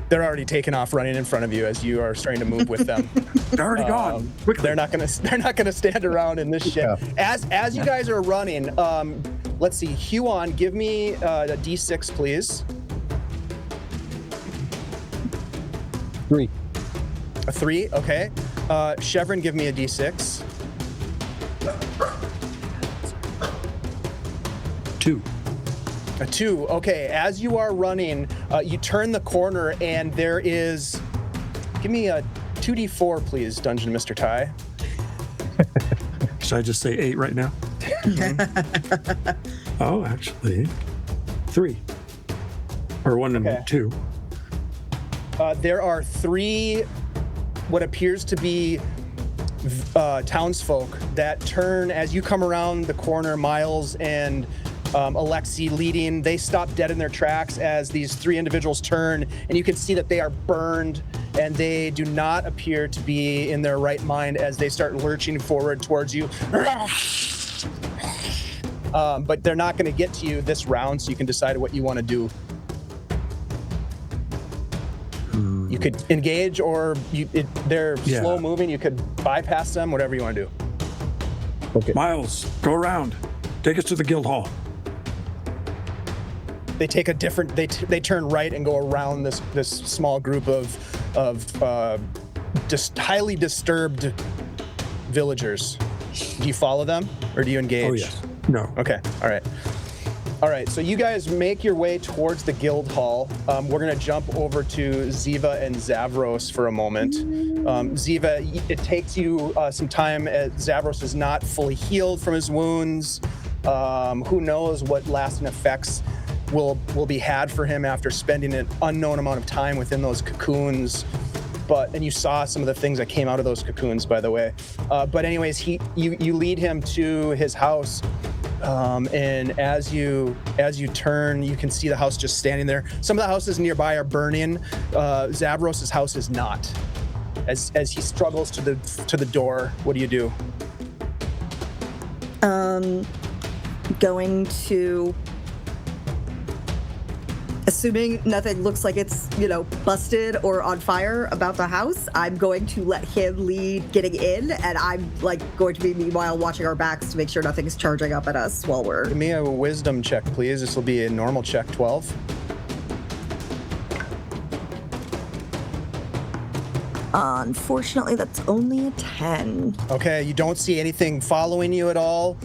S2: They're already taking off, running in front of you as you are starting to move with them.
S4: They're already gone. Quickly.
S2: They're not gonna stand around in this shit.
S5: Yeah.
S2: As you guys are running, let's see. Huon, give me a D6, please.
S5: 3.
S2: A 3, okay. Chevron, give me a D6.
S4: 2.
S2: A 2, okay. As you are running, you turn the corner and there is. Give me a 2d4, please, Dungeon Mr. Ty.
S4: Should I just say 8 right now? Oh, actually, 3. Or 1
S2: Okay.
S4: and 2.
S2: There are 3 what appears to be townsfolk that turn as you come around the corner. Miles and Alexi leading. They stop dead in their tracks as these 3 individuals turn, and you can see that they are burned and they do not appear to be in their right mind as they start lurching forward towards you. But they're not going to get to you this round, so you can decide what you want to do. You could engage, or they're slow moving. You could bypass them, whatever you want to do.
S5: Okay.
S4: Miles, go around. Take us to the guild hall.
S2: They take a different. They turn right and go around this small group of just highly disturbed villagers. Do you follow them, or do you engage?
S4: Oh, yes. No.
S2: Okay. All right. So you guys make your way towards the guild hall. We're gonna jump over to Ziva and Zavros for a moment. Ziva, it takes you some time. Zavros is not fully healed from his wounds. Who knows what lasting effects will be had for him after spending an unknown amount of time within those cocoons. And you saw some of the things that came out of those cocoons, by the way. But anyways, you lead him to his house. And as you turn, you can see the house just standing there. Some of the houses nearby are burning. Zavros' house is not. As he struggles to the door, what do you do?
S3: Going to, assuming nothing looks like it's, busted or on fire about the house, I'm going to let him lead getting in, and I'm going to be meanwhile watching our backs to make sure nothing's charging up at us while we're.
S2: Give me a wisdom check, please. This will be a normal check, 12.
S3: Unfortunately, that's only a 10.
S2: Okay, you don't see anything following you at all.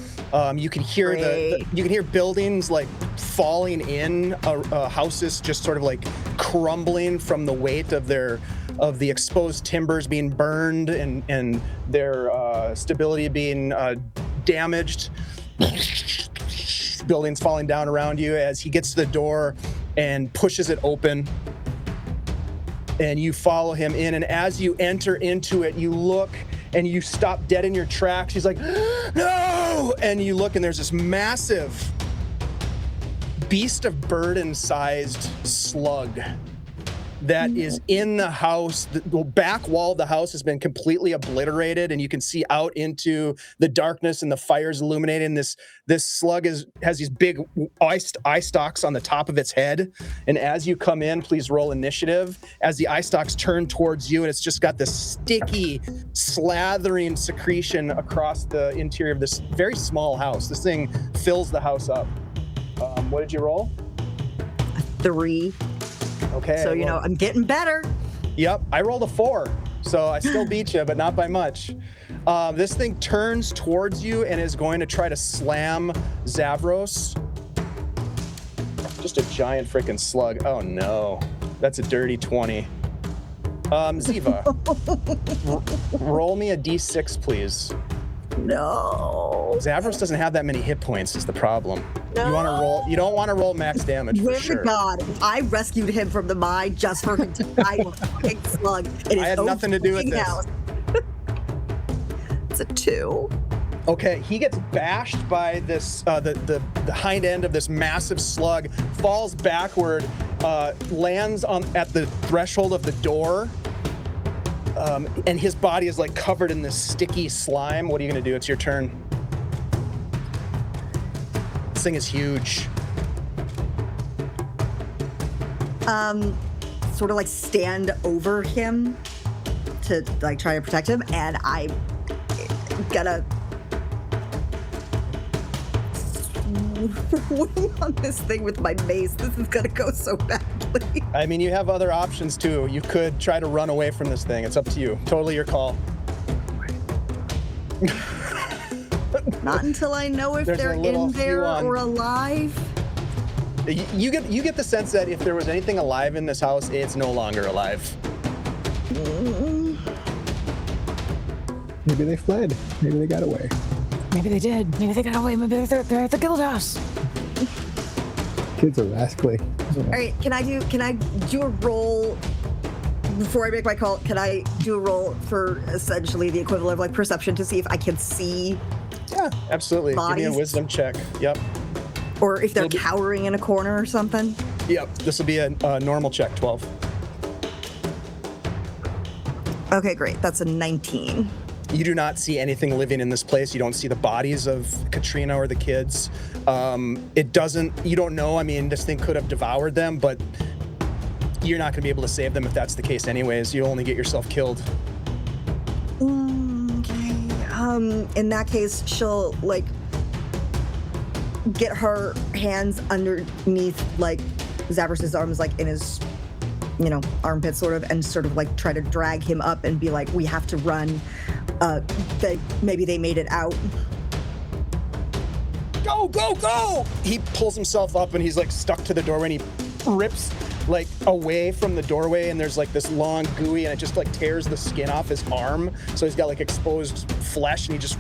S2: You can hear you can hear buildings falling in, houses just sort of crumbling from the weight of the exposed timbers being burned and their stability being damaged. Buildings falling down around you as he gets to the door and pushes it open. And you follow him in, and as you enter into it, you look and you stop dead in your tracks. He's like, no! And you look, and there's this massive beast of burden-sized slug that is in the house. The back wall of the house has been completely obliterated, and you can see out into the darkness, and the fire's illuminating. This slug has these big eye stalks on the top of its head. And as you come in, please roll initiative. As the eye stalks turn towards you, and it's just got this sticky, slathering secretion across the interior of this very small house. This thing fills the house up. What did you roll?
S3: 3.
S2: Okay.
S3: So, I'm getting better.
S2: Yep, I rolled a 4, so I still beat you, but not by much. This thing turns towards you and is going to try to slam Zavros. Just a giant freaking slug. Oh no, that's a dirty 20. Ziva, roll me a d6, please.
S3: No.
S2: Zavros doesn't have that many hit points is the problem.
S3: No.
S2: You want to roll. You don't want to roll max damage for
S3: Swear
S2: sure.
S3: to God, if I rescued him from the mine just for him to die with a fucking slug in his
S2: I had
S3: own
S2: nothing to do with
S3: fucking
S2: this.
S3: house. It's a 2.
S2: Okay, he gets bashed by this the hind end of this massive slug, falls backward, lands at the threshold of the door, and his body is like covered in this sticky slime. What are you gonna do? It's your turn. This thing is huge.
S3: Sort of like stand over him to like try to protect him, and I'm gonna swing on this thing with my mace. This is gonna go so badly.
S2: I mean, you have other options too. You could try to run away from this thing. It's up to you. Totally your call.
S3: Not until I know if
S2: There's
S3: they're
S2: a little
S3: in there
S2: Huon.
S3: or alive.
S2: You get the sense that if there was anything alive in this house, it's no longer alive.
S5: Maybe they fled. Maybe they got away.
S6: Maybe they did. Maybe they got away. Maybe they're at the guild house.
S5: Kids are rascally.
S3: All right, can I do a roll before I make my call? Can I do a roll for essentially the equivalent of like perception to see if I can see,
S2: Yeah, absolutely. Give me a
S3: Bodies.
S2: wisdom check. Yep.
S3: or if they're
S2: It'll be-
S3: cowering in a corner or something?
S2: Yep. This will be a normal check, 12.
S3: Okay, great. That's a 19.
S2: You do not see anything living in this place. You don't see the bodies of Katrina or the kids. It doesn't, you don't know. I mean, this thing could have devoured them, but you're not going to be able to save them if that's the case anyways. You'll only get yourself killed.
S3: Okay. In that case, she'll like get her hands underneath like Zavros's arms, like in his, armpit sort of, and sort of like try to drag him up and be like, we have to run. Maybe they made it out.
S2: Go, go, go! He pulls himself up and he's like stuck to the doorway and he rips like away from the doorway and there's like this long gooey and it just like tears the skin off his arm. So he's got like exposed flesh and he just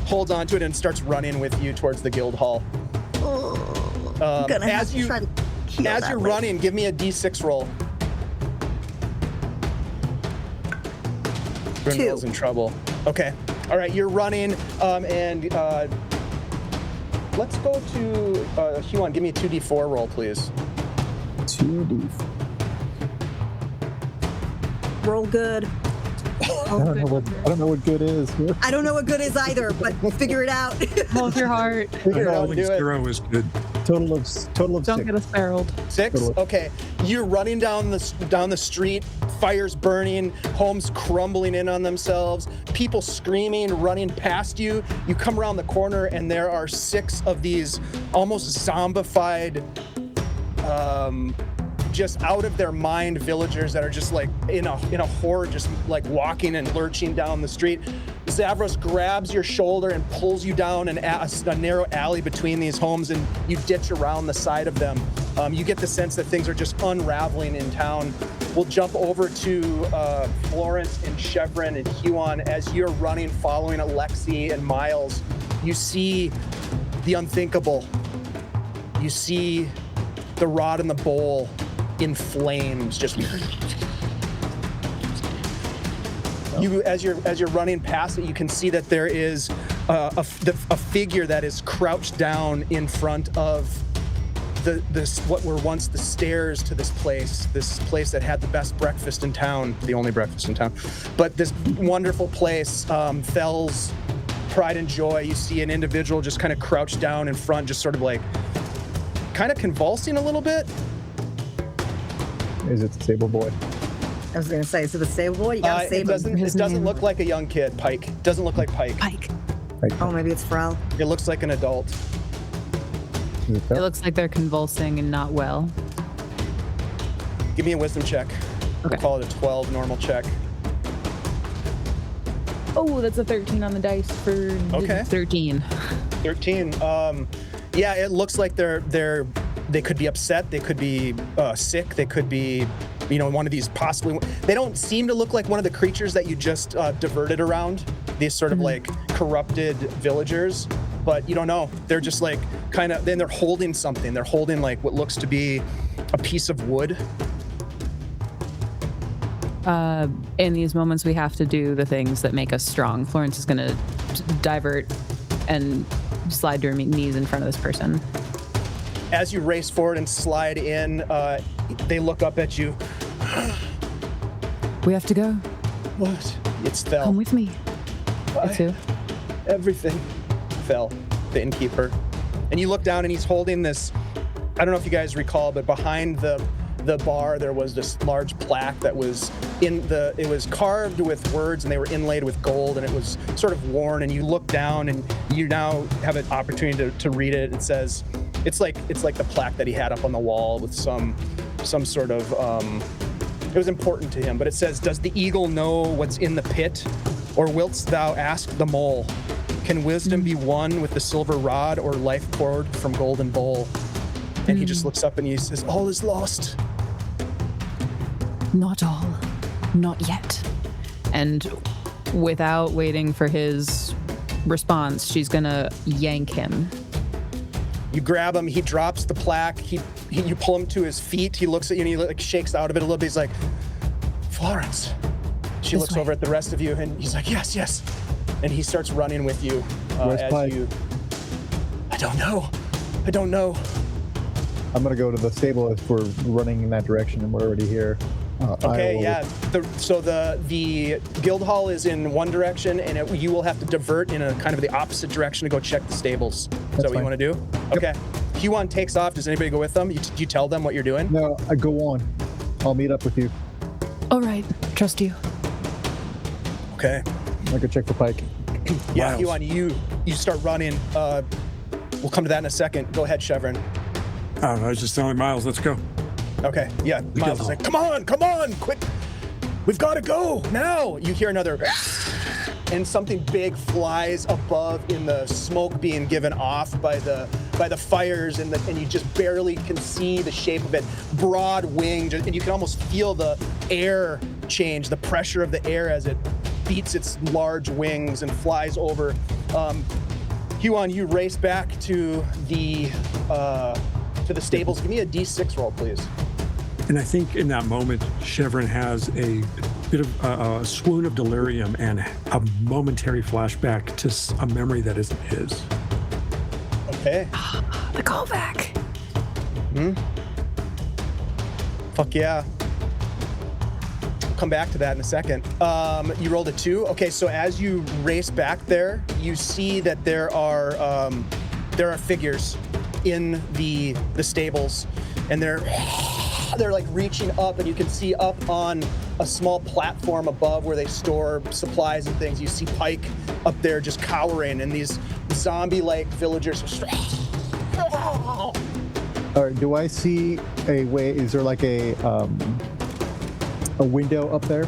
S2: holds onto it and starts running with you towards the guild hall.
S3: I'm gonna have
S2: as
S3: to
S2: you
S3: try to heal
S2: as
S3: that
S2: you're
S3: way.
S2: running, give me a d6 roll. Brunmiil's in trouble. Okay. All right, you're running, and let's go to Huon. Give me a 2d4 roll, please.
S5: 2D.
S3: Roll good.
S5: I don't know what good is.
S3: I don't know what good is either, but figure it out.
S6: Hold your heart.
S2: Figure it out and do it.
S4: 0 is good.
S5: Total of
S6: Don't
S5: 6.
S6: get us barreled.
S2: 6? Okay. You're running down the street, fires burning, homes crumbling in on themselves, people screaming, running past you. You come around the corner and there are 6 of these almost zombified, just out of their mind villagers that are just like in a horde, just like walking and lurching down the street. Zavros grabs your shoulder and pulls you down a narrow alley between these homes, and you ditch around the side of them. You get the sense that things are just unraveling in town. We'll jump over to Florence and Chevron and Huon. As you're running, following Alexi and Miles, you see the unthinkable. You see the rod in the bowl in flames, just as you're running past it, you can see that there is a figure that is crouched down in front of what were once the stairs to this place that had the best breakfast in town, the only breakfast in town. But this wonderful place, Fell's pride and joy. You see an individual just kind of crouched down in front, just sort of like kind of convulsing a little bit.
S5: Is it the Sable Boy?
S3: I was gonna say, so the stable boy, you gotta save him.
S2: It doesn't look like a young kid, Pike. Doesn't look like Pike.
S6: Pike.
S3: Oh, maybe it's Pharrell.
S2: It looks like an adult.
S5: Is it
S6: It
S5: that?
S6: looks like they're convulsing and not well.
S2: Give me a wisdom check.
S6: Okay.
S2: We'll call it a 12 normal check.
S6: Oh, that's a 13 on the dice for
S2: Okay.
S6: 13.
S2: 13. Yeah, it looks like they could be upset. They could be sick. They could be one of these possibly. They don't seem to look like one of the creatures that you just diverted around. These sort of like corrupted villagers, but you don't know. They're just like kind of. Then they're holding something. They're holding like what looks to be a piece of wood.
S6: In these moments, we have to do the things that make us strong. Florence is going to divert and slide to her knees in front of this person.
S2: As you race forward and slide in, they look up at you.
S6: We have to go.
S2: What? It's Fel.
S6: Come with me. It's who?
S2: Everything. Fel, the innkeeper. And you look down and he's holding this, I don't know if you guys recall, but behind the bar there was this large plaque that was it was carved with words and they were inlaid with gold and it was sort of worn, and you look down and you now have an opportunity to read it. It says, it's like the plaque that he had up on the wall with some sort of it was important to him, but it says, "Does the eagle know what's in the pit, or wilt thou ask the mole? Can wisdom be won with the silver rod, or life poured from golden bowl?" And he just looks up and he says, "All is lost."
S6: Not all. Not yet. And without waiting for his response, she's gonna yank him.
S2: You grab him, he drops the plaque, you pull him to his feet, he looks at you and he like shakes out of it a little bit. He's like, "Florence." She looks over at the rest of you and he's like, "Yes, yes." And he starts running with you as
S5: Pike?
S2: you... I don't know.
S5: I'm gonna go to the stable if we're running in that direction and we're already here.
S2: Okay, yeah. So the guild hall is in one direction, and you will have to divert in a kind of the opposite direction to go check the stables. Is that what you want to do?
S5: Yep.
S2: Okay. Huan takes off. Does anybody go with them? Do you tell them what you're doing?
S5: No, I go on. I'll meet up with you.
S6: All right. Trust you.
S2: Okay.
S5: I go check for Pike.
S2: Yeah, Huan, you start running. We'll come to that in a second. Go ahead, Chevron.
S4: I was just telling Miles, let's go.
S2: Okay, yeah. Miles is like, come on, quick. We've got to go now. You hear another, and something big flies above in the smoke being given off by the fires, and you just barely can see the shape of it. Broad wing, and you can almost feel the air change, the pressure of the air as it beats its large wings and flies over. Huan, you race back to the stables. Give me a D6 roll, please.
S4: And I think in that moment, Chevron has a bit of a swoon of delirium and a momentary flashback to a memory that isn't his.
S2: Okay.
S6: The callback.
S2: Fuck yeah. We'll come back to that in a second. You rolled a 2. Okay, so as you race back there, you see that there are figures in the stables, and they're like reaching up, and you can see up on a small platform above where they store supplies and things. You see Pike up there just cowering, and these zombie-like villagers are...
S5: All right, do I see a way? Is there like a window up there?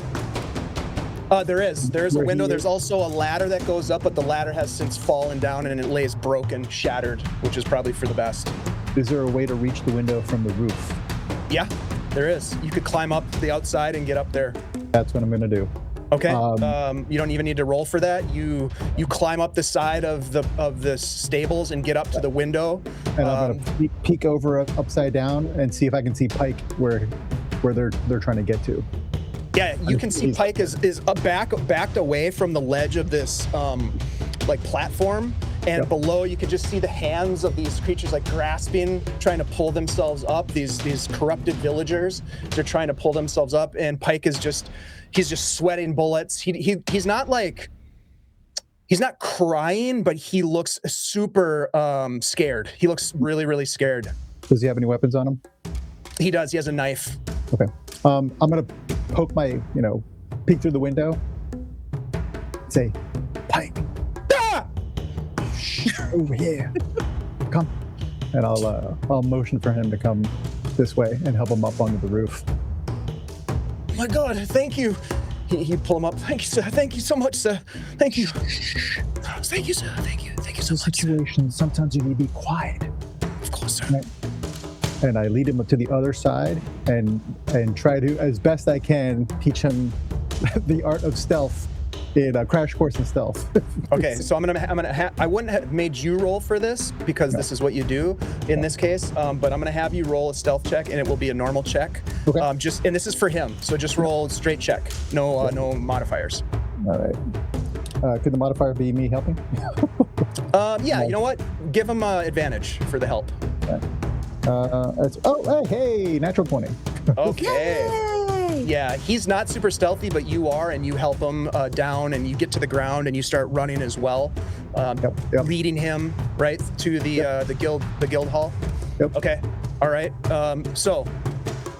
S2: There is a window. There's also a ladder that goes up, but the ladder has since fallen down and it lays broken, shattered, which is probably for the best.
S5: Is there a way to reach the window from the roof?
S2: Yeah, there is. You could climb up the outside and get up there.
S5: That's what I'm gonna do.
S2: Okay. You don't even need to roll for that. You climb up the side of the stables and get up to the window.
S5: And I'm gonna peek over upside down and see if I can see Pike where they're trying to get to.
S2: Yeah, you can see Pike is backed away from the ledge of this like platform, and below you can just see the hands of these creatures like grasping, trying to pull themselves up. These corrupted villagers, they're trying to pull themselves up, and Pike is just sweating bullets. He's not crying, but he looks super scared. He looks really, really scared.
S5: Does he have any weapons on him?
S2: He does. He has a knife.
S5: Okay. I'm gonna poke my, peek through the window. Say, Pike.
S2: Ah!
S5: Over here. Come. And I'll motion for him to come this way and help him up onto the roof.
S2: Oh my God! Thank you. He pull him up. Thank you, sir. Thank you so much, sir. Thank you. Thank you, sir. Thank you. Thank you so much.
S5: Situation. Sometimes you need to be quiet.
S2: Of course, sir.
S5: Right. and I lead him to the other side and try to, as best I can, teach him the art of stealth in a crash course in stealth.
S2: Okay, so I wouldn't have made you roll for this because this is what you do in this case, but I'm gonna have you roll a stealth check, and it will be a normal check.
S5: Okay.
S2: And this is for him, so just roll straight check, no modifiers.
S5: All right. Could the modifier be me helping?
S2: Yeah, you know what? Give him advantage for the help.
S5: Hey, natural 20.
S2: Okay.
S3: Yay!
S2: Yeah, he's not super stealthy, but you are, and you help him down, and you get to the ground, and you start running as well,
S5: Yep.
S2: leading him right to the guild hall.
S5: Yep.
S2: Okay. All right. So,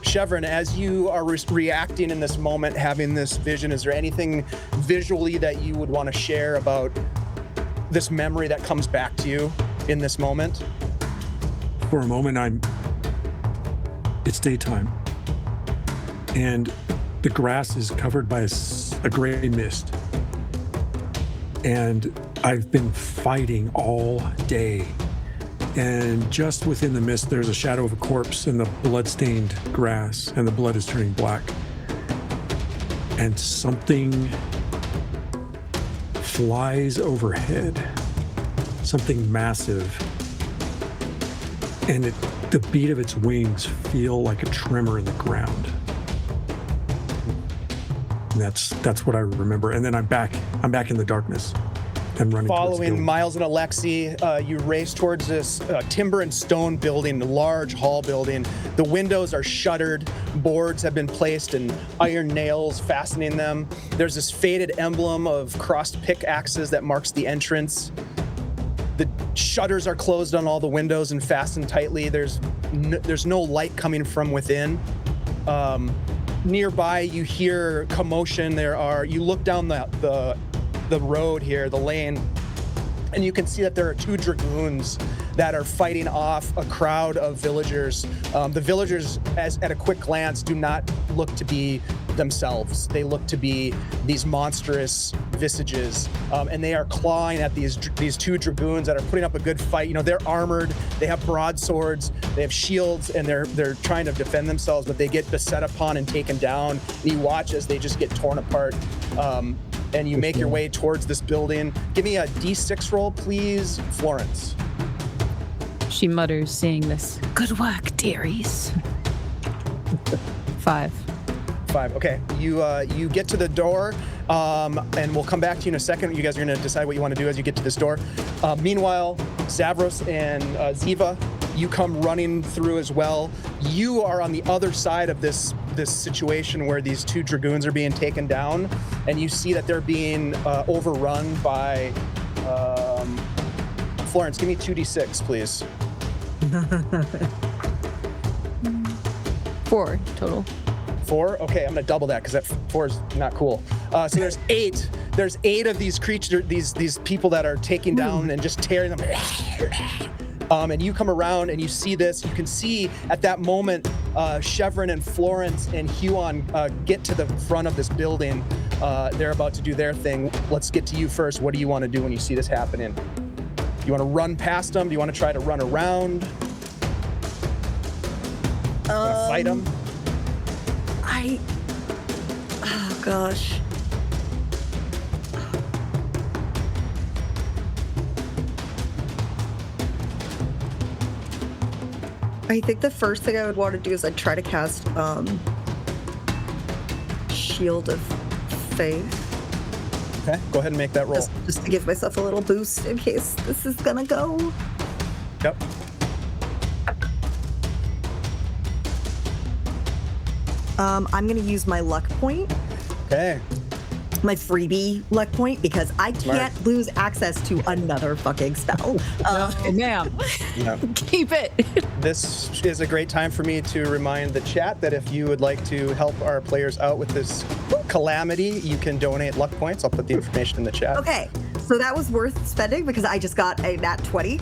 S2: Chevron, as you are reacting in this moment, having this vision, is there anything visually that you would want to share about this memory that comes back to you in this moment?
S4: For a moment, it's daytime, and the grass is covered by a gray mist, and I've been fighting all day, and just within the mist there's a shadow of a corpse in the blood-stained grass, and the blood is turning black, and something flies overhead, something massive, and the beat of its wings feel like a tremor in the ground. And that's what I remember. And then I'm back in the darkness. I'm running
S2: Following Miles and Alexi, you race towards this timber and stone building, a large hall building. The windows are shuttered, boards have been placed and iron nails fastening them. There's this faded emblem of crossed pickaxes that marks the entrance. The shutters are closed on all the windows and fastened tightly. There's no light coming from within. Nearby, you hear commotion. You look down the road here, the lane, and you can see that there are 2 dragoons that are fighting off a crowd of villagers. The villagers, at a quick glance, do not look to be themselves. They look to be these monstrous visages, and they are clawing at these 2 dragoons that are putting up a good fight. You know, they're armored, they have broadswords, they have shields, and they're trying to defend themselves, but they get beset upon and taken down. And you watch as they just get torn apart. And you make your way towards this building. Give me a D6 roll, please, Florence.
S6: She mutters, seeing this. Good work, dearies. 5.
S2: 5. Okay. You get to the door, and we'll come back to you in a second. You guys are going to decide what you want to do as you get to this door. Meanwhile, Zavros and Ziva, you come running through as well. You are on the other side of this situation where these 2 dragoons are being taken down, and you see that they're being overrun by Florence. Give me 2d6, please.
S6: 4 total.
S2: 4? Okay, I'm gonna double that because that 4 is not cool. So there's 8. There's 8 of these creatures, these people that are taking down and just tearing them. And you come around and you see this. You can see at that moment, Chevron and Florence and Huon get to the front of this building. They're about to do their thing. Let's get to you first. What do you want to do when you see this happening? Do you want to run past them? Do you want to try to run around? Do you want to fight them?
S3: Oh gosh. I think the first thing I would want to do is I'd try to cast Shield of Faith.
S2: Okay, go ahead and make that roll.
S3: Just to give myself a little boost in case this is gonna go.
S2: Yep.
S3: I'm gonna use my luck point.
S2: Okay.
S3: My freebie luck point because I can't lose access to another fucking spell.
S6: Ma'am,
S2: Yeah.
S6: keep it.
S2: This is a great time for me to remind the chat that if you would like to help our players out with this calamity, you can donate luck points. I'll put the information in the chat.
S3: Okay, so that was worth spending because I just got a nat 20.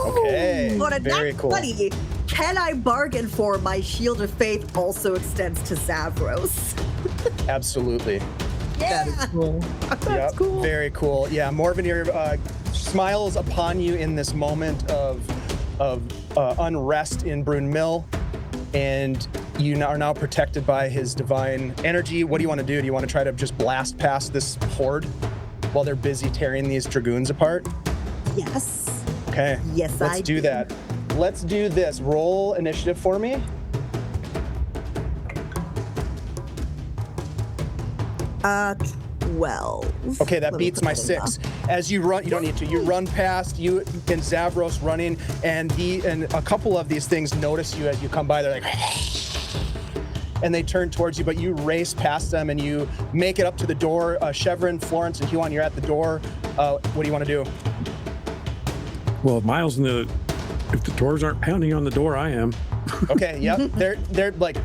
S2: Okay,
S3: On a
S2: very
S3: nat
S2: cool.
S3: 20, can I bargain for my Shield of Faith also extends to Zavros?
S2: Absolutely.
S3: Yeah.
S6: That is cool. That's
S2: Yep,
S6: cool.
S2: very cool. Yeah, Morvenir smiles upon you in this moment of unrest in Brunmiil. and you are now protected by his divine energy. What do you want to do? Do you want to try to just blast past this horde while they're busy tearing these dragoons apart?
S3: Yes.
S2: Okay.
S3: Yes,
S2: Let's do that. Let's do this. Roll initiative for me.
S3: 12.
S2: Okay, that
S3: Let me
S2: beats
S3: put
S2: my
S3: that in
S2: 6. As you run, you don't need to. You run past, you and Zavros running, and a couple of these things notice you as you come by. They're like, and they turn towards you, but you race past them and you make it up to the door. Chevron, Florence, and Huon, you're at the door. What do you want to do?
S4: Well, if the doors aren't pounding on the door, I am.
S2: Okay, yep. They're like,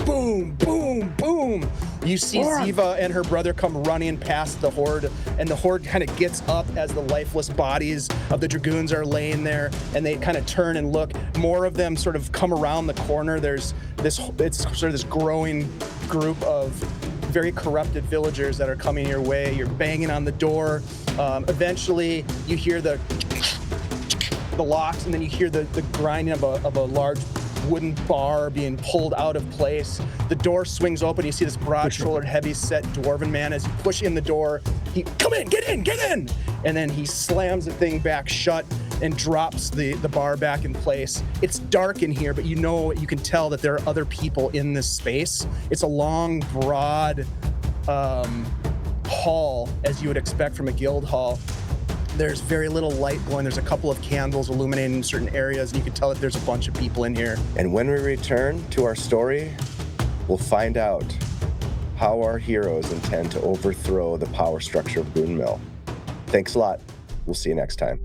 S2: boom, boom, boom. You see Ziva and her brother come running past the horde, and the horde kind of gets up as the lifeless bodies of the dragoons are laying there, and they kind of turn and look. More of them sort of come around the corner. It's sort of this growing group of very corrupted villagers that are coming your way. You're banging on the door. Eventually, you hear the locks, and then you hear the grinding of a large wooden bar being pulled out of place. The door swings open. You see this broad-shouldered, heavy-set dwarven man. As you push in the door, he, come in, get in, get in! And then he slams the thing back shut and drops the bar back in place. It's dark in here, but you can tell that there are other people in this space. It's a long, broad hall, as you would expect from a guild hall. There's very little light going. There's a couple of candles illuminating certain areas, and you can tell that there's a bunch of people in here.
S7: And when we return to our story, we'll find out how our heroes intend to overthrow the power structure of Brunmiil. Thanks a lot. We'll see you next time.